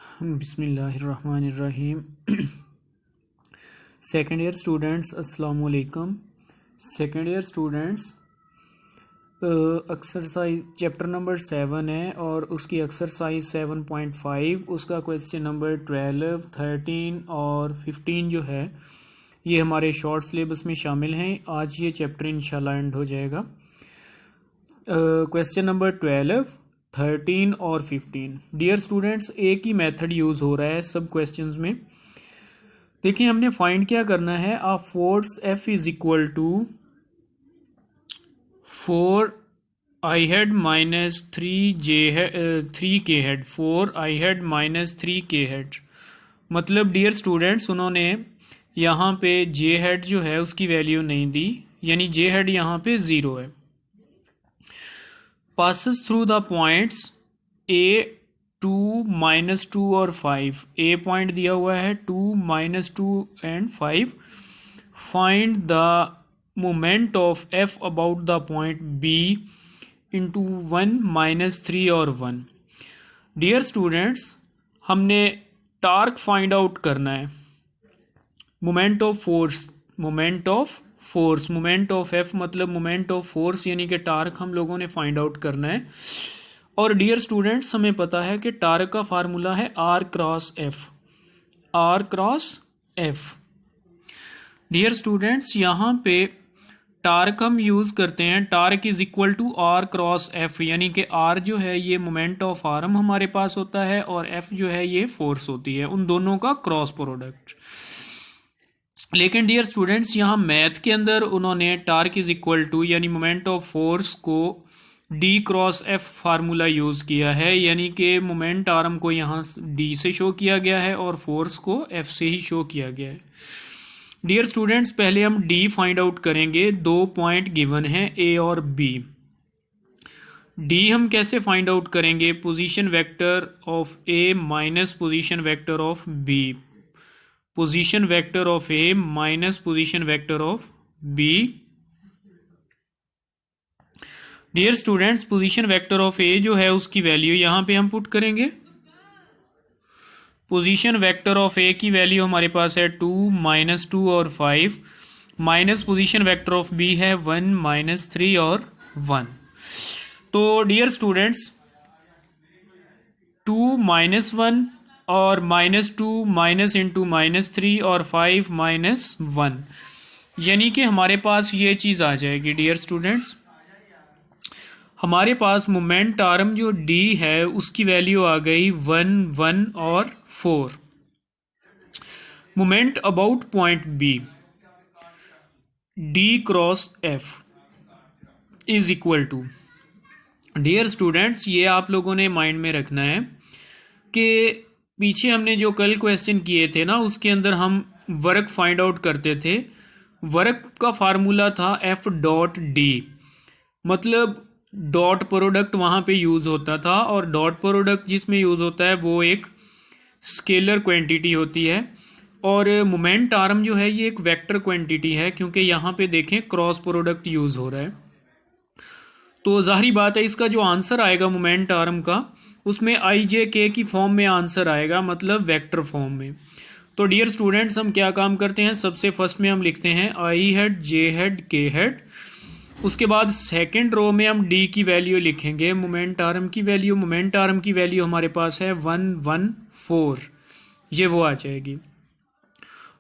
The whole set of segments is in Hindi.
बिस्मिल्लाहिर्रहमानिर्रहीम। सेकेंड ईयर स्टूडेंट्स अस्सलाम वालेकुम। Second year students exercise chapter number 7 है और उसकी एक्सरसाइज 7.5 उसका क्वेश्चन नंबर 12, 13 और 15 जो है ये हमारे शॉर्ट सिलेबस में शामिल हैं। आज ये चैप्टर इंशाल्लाह एंड हो जाएगा। क्वेश्चन नंबर 12, 13 और 15 डियर स्टूडेंट्स एक ही मेथड यूज़ हो रहा है सब क्वेश्चंस में। देखिए हमने फाइंड क्या करना है। A force F is equal to 4 I hat minus 3K hat 4I hat minus 3K hat. मतलब डियर स्टूडेंट्स उन्होंने यहाँ पे J हेड जो है उसकी वैल्यू नहीं दी, यानी J हेड यहाँ पे 0 है। passes through the points A, 2, -2 और 5। A पॉइंट दिया हुआ है 2, -2 and 5। Find the moment of F about the point B into 1, -3 और 1। डियर स्टूडेंट्स हमने टार्क फाइंड आउट करना है। मोमेंट ऑफ F मतलब मोमेंट ऑफ फोर्स यानी कि टार्क हम लोगों ने फाइंड आउट करना है। और डियर स्टूडेंट्स हमें पता है कि टार्क का फार्मूला है R cross F। Dear students यहाँ पे टार्क हम यूज करते हैं, torque is equal to R cross F, यानी कि R जो है ये मोमेंट ऑफ आर्म हमारे पास होता है और F जो है ये फोर्स होती है, उन दोनों का क्रॉस प्रोडक्ट। लेकिन डियर स्टूडेंट्स यहाँ मैथ के अंदर उन्होंने टार्क इज इक्वल टू यानी मोमेंट ऑफ फोर्स को D cross F formula use किया है, यानी कि मोमेंट आर्म को यहाँ D से शो किया गया है और फोर्स को F से ही शो किया गया है। डियर स्टूडेंट्स पहले हम D फाइंड आउट करेंगे। 2 पॉइंट गिवन हैं A और B। D हम कैसे फाइंड आउट करेंगे? Position vector of A minus position vector of B, position vector of A minus position vector of B। Dear students position vector of A जो है उसकी वैल्यू यहाँ पे हम पुट करेंगे। पोजीशन वेक्टर ऑफ A की वैल्यू हमारे पास है 2, -2 और 5, minus position vector of B है 1, -3 और 1। तो डियर स्टूडेंट्स 2 -1 और -2 माइनस इंटू -3 और 5 -1, यानी कि हमारे पास ये चीज़ आ जाएगी। डियर स्टूडेंट्स हमारे पास मोमेंट आर्म जो D है उसकी वैल्यू आ गई 1, 1 और 4। Moment about point B D cross F is equal to, dear students ये आप लोगों ने माइंड में रखना है कि पीछे हमने जो कल क्वेश्चन किए थे ना उसके अंदर हम वर्क फाइंड आउट करते थे। वर्क का फार्मूला था F डॉट D, मतलब डॉट प्रोडक्ट वहाँ पे यूज़ होता था और डॉट प्रोडक्ट जिसमें यूज़ होता है वो एक स्केलर क्वांटिटी होती है और मोमेंट आर्म जो है ये एक वेक्टर क्वांटिटी है, क्योंकि यहाँ पे देखें क्रॉस प्रोडक्ट यूज़ हो रहा है। तो जाहिर बात है इसका जो आंसर आएगा मोमेंट आर्म का उसमें IJK की फॉर्म में आंसर आएगा, मतलब वेक्टर फॉर्म में। तो डियर स्टूडेंट्स हम क्या काम करते हैं, सबसे फर्स्ट में हम लिखते हैं I head, J head, K head. उसके बाद सेकंड रो में हम D की वैल्यू लिखेंगे, मोमेंट आर्म की वैल्यू हमारे पास है 114, ये वो आ जाएगी।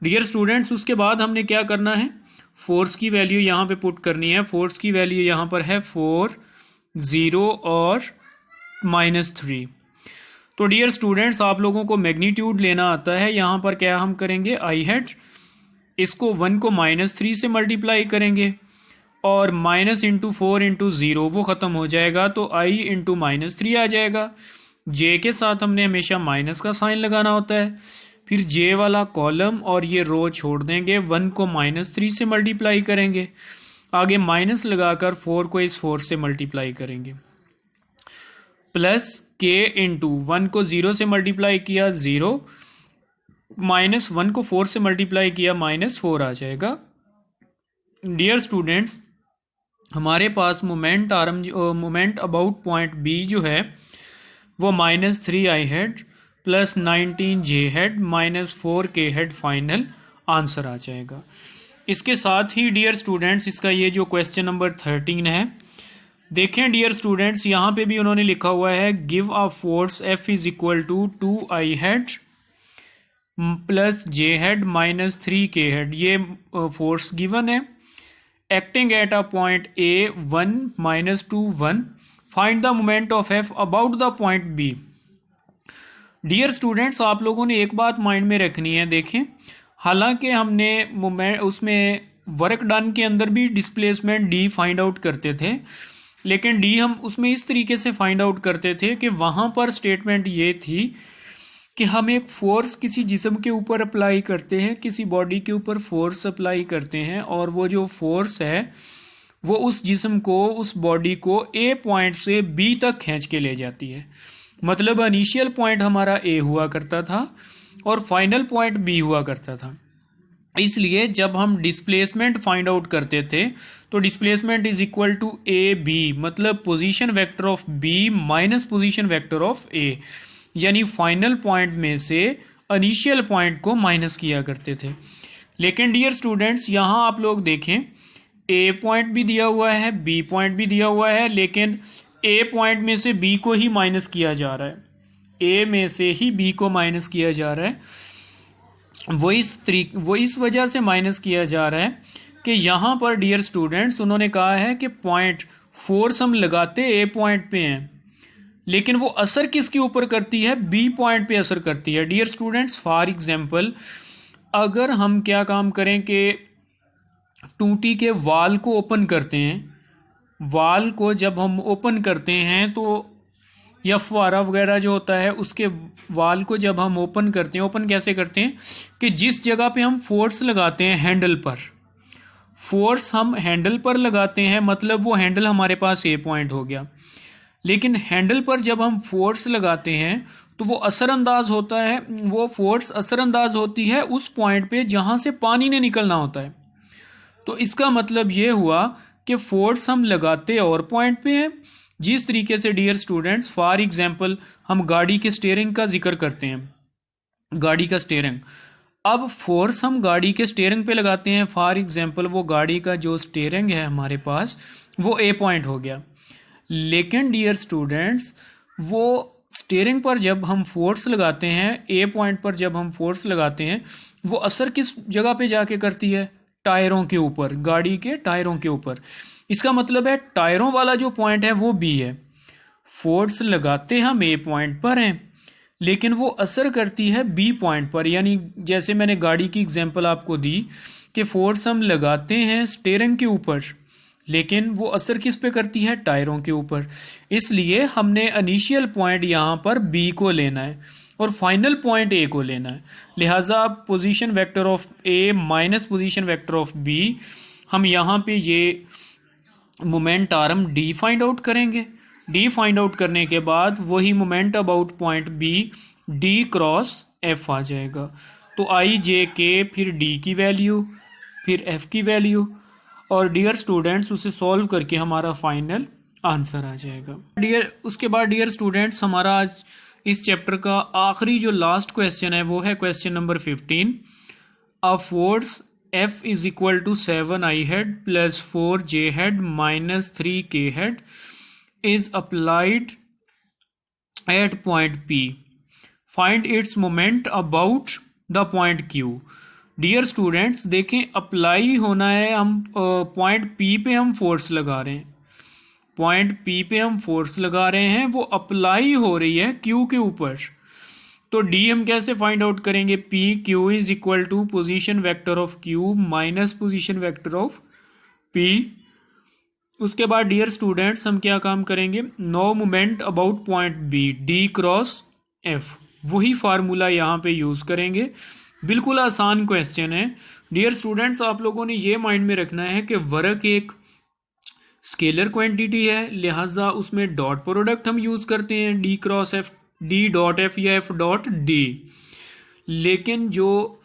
डियर स्टूडेंट्स उसके बाद हमने क्या करना है, फोर्स की वैल्यू यहाँ पे पुट करनी है। फोर्स की वैल्यू यहाँ पर है 4, 0 और -3। तो डियर स्टूडेंट्स आप लोगों को मैग्नीट्यूड लेना आता है। यहाँ पर क्या हम करेंगे, I हेड इसको 1 को -3 से मल्टीप्लाई करेंगे और माइनस इंटू 4 इंटू 0 वो ख़त्म हो जाएगा, तो I इंटू -3 आ जाएगा। J के साथ हमने हमेशा माइनस का साइन लगाना होता है, फिर J वाला कॉलम और ये रो छोड़ देंगे, 1 को -3 से मल्टीप्लाई करेंगे, आगे माइनस लगाकर 4 को इस 4 से मल्टीप्लाई करेंगे, प्लस K इंटू 1 को 0 से मल्टीप्लाई किया 0, -1 को 4 से मल्टीप्लाई किया -4 आ जाएगा। डियर स्टूडेंट्स हमारे पास मोमेंट अबाउट पॉइंट B जो है वो -3 I head plus 19 J head minus 4 के हेड फाइनल आंसर आ जाएगा। इसके साथ ही डियर स्टूडेंट्स इसका ये जो क्वेश्चन नंबर 13 है, देखें डियर स्टूडेंट्स यहाँ पे भी उन्होंने लिखा हुआ है give a force F is equal to 2I head plus J head minus 3 K head. ये फोर्स गिवन है acting at a point A 1 minus 2 1। Find the moment of F about the point B। Dear students आप लोगों ने एक बात माइंड में रखनी है, देखें हालांकि हमने मोमेंट उसमें वर्क डन के अंदर भी डिस्प्लेसमेंट D फाइंड आउट करते थे, लेकिन D हम उसमें इस तरीके से फाइंड आउट करते थे कि वहाँ पर स्टेटमेंट ये थी कि हम एक फोर्स किसी जिस्म के ऊपर अप्लाई करते हैं, किसी बॉडी के ऊपर फोर्स अप्लाई करते हैं, और वो जो फोर्स है वो उस जिस्म को, उस बॉडी को A पॉइंट से B तक खींच के ले जाती है। मतलब इनिशियल पॉइंट हमारा A हुआ करता था और फाइनल पॉइंट B हुआ करता था। इसलिए जब हम डिस्प्लेसमेंट फाइंड आउट करते थे तो displacement is equal to AB, मतलब position vector of B minus position vector of A, यानी फाइनल पॉइंट में से इनिशियल पॉइंट को माइनस किया करते थे। लेकिन डियर स्टूडेंट्स यहाँ आप लोग देखें A पॉइंट भी दिया हुआ है, B पॉइंट भी दिया हुआ है, लेकिन A पॉइंट में से B को ही माइनस किया जा रहा है, A में से ही B को माइनस किया जा रहा है। वो इस वजह से माइनस किया जा रहा है कि यहाँ पर डियर स्टूडेंट्स उन्होंने कहा है कि पॉइंट फोर्स हम लगाते A पॉइंट पे हैं, लेकिन वो असर किसके ऊपर करती है, B पॉइंट पे असर करती है। डियर स्टूडेंट्स फॉर एग्जांपल अगर हम क्या काम करें कि टूटी के वाल को ओपन करते हैं, वाल को जब हम ओपन करते हैं तो या फुहारा वगैरह जो होता है उसके वाल को जब हम ओपन करते हैं, ओपन कैसे करते हैं कि जिस जगह पे हम फोर्स लगाते हैं हैंडल पर, फोर्स हम हैंडल पर लगाते हैं, मतलब वो हैंडल हमारे पास A पॉइंट हो गया। लेकिन हैंडल पर जब हम फोर्स लगाते हैं तो वो असरअंदाज होता है, वो फोर्स असरअंदाज होती है उस पॉइंट पे जहाँ से पानी ने निकलना होता है। तो इसका मतलब ये हुआ कि फोर्स हम लगाते और पॉइंट पे हैं। जिस तरीके से डियर स्टूडेंट्स फॉर एग्जांपल हम गाड़ी के स्टीयरिंग का जिक्र करते हैं, गाड़ी का स्टीयरिंग, अब फोर्स हम गाड़ी के स्टीयरिंग पे लगाते हैं, फॉर एग्जांपल वो गाड़ी का जो स्टीयरिंग है हमारे पास वो A पॉइंट हो गया। लेकिन डियर स्टूडेंट्स वो स्टीयरिंग पर जब हम फोर्स लगाते हैं, A पॉइंट पर जब हम फोर्स लगाते हैं, वो असर किस जगह पे जाके करती है, टायरों के ऊपर, गाड़ी के टायरों के ऊपर। इसका मतलब है टायरों वाला जो पॉइंट है वो B है। फोर्स लगाते हम A पॉइंट पर हैं, लेकिन वो असर करती है B पॉइंट पर। यानी जैसे मैंने गाड़ी की एग्जांपल आपको दी कि फोर्स हम लगाते हैं स्टीयरिंग के ऊपर, लेकिन वो असर किस पे करती है, टायरों के ऊपर। इसलिए हमने इनिशियल पॉइंट यहाँ पर B को लेना है और फाइनल पॉइंट A को लेना है। लिहाजा position vector of A minus position vector of B, हम यहाँ पे ये moment arm D find out करेंगे। D फाइंड आउट करने के बाद वही moment about point B D cross F आ जाएगा। तो I J K फिर D की वैल्यू फिर F की वैल्यू, और डियर स्टूडेंट्स उसे सॉल्व करके हमारा फाइनल आंसर आ जाएगा। उसके बाद डियर स्टूडेंट्स हमारा आज इस चैप्टर का आखिरी जो लास्ट क्वेश्चन है वो है question number 15। A force F is equal to 7I head plus 4J head minus 3K head is applied at point P। Find its moment about the point Q। Dear students देखें अप्लाई होना है, हम पॉइंट P पे हम फोर्स लगा रहे हैं, पॉइंट P पे हम फोर्स लगा रहे हैं, वो अप्लाई हो रही है Q के ऊपर। तो D हम कैसे फाइंड आउट करेंगे, P Q is equal to position vector of Q minus position vector of P। उसके बाद डियर स्टूडेंट्स हम क्या काम करेंगे, no moment about point B D cross F, वही फार्मूला यहाँ पे यूज करेंगे। बिल्कुल आसान क्वेश्चन है। डियर स्टूडेंट्स आप लोगों ने ये माइंड में रखना है कि वर्क एक स्केलर क्वांटिटी है, लिहाजा उसमें डॉट प्रोडक्ट हम यूज करते हैं D cross F, D dot F या F डॉट D। लेकिन जो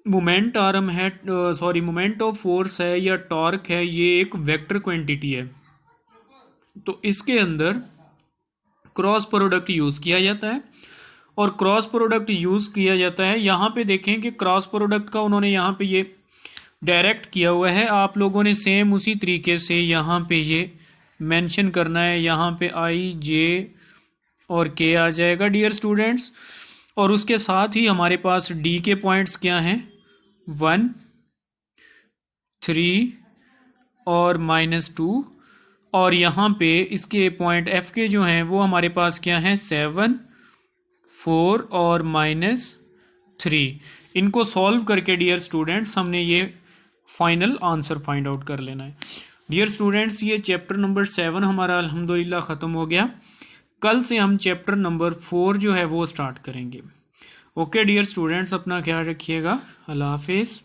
मोमेंट आर्म है, सॉरी मोमेंट ऑफ फोर्स है या टॉर्क है, ये एक वेक्टर क्वांटिटी है, तो इसके अंदर क्रॉस प्रोडक्ट यूज किया जाता है। और क्रॉस प्रोडक्ट यूज़ किया जाता है। यहाँ पे देखें कि क्रॉस प्रोडक्ट का उन्होंने यहाँ पे ये डायरेक्ट किया हुआ है, आप लोगों ने सेम उसी तरीके से यहाँ पे ये मेंशन करना है। यहाँ पे आई जे और के आ जाएगा डियर स्टूडेंट्स। और उसके साथ ही हमारे पास डी के पॉइंट्स क्या हैं, 1, 3 और -2। और यहाँ पे इसके पॉइंट एफ के जो हैं वो हमारे पास क्या हैं, 7, 4 और -3। इनको सॉल्व करके डियर स्टूडेंट्स हमने ये फाइनल आंसर फाइंड आउट कर लेना है। डियर स्टूडेंट्स ये चैप्टर नंबर 7 हमारा अल्हम्दुलिल्लाह ख़त्म हो गया। कल से हम चैप्टर नंबर 4 जो है वो स्टार्ट करेंगे। ओके डियर स्टूडेंट्स, अपना ख्याल रखिएगा। अल्लाह हाफिज़।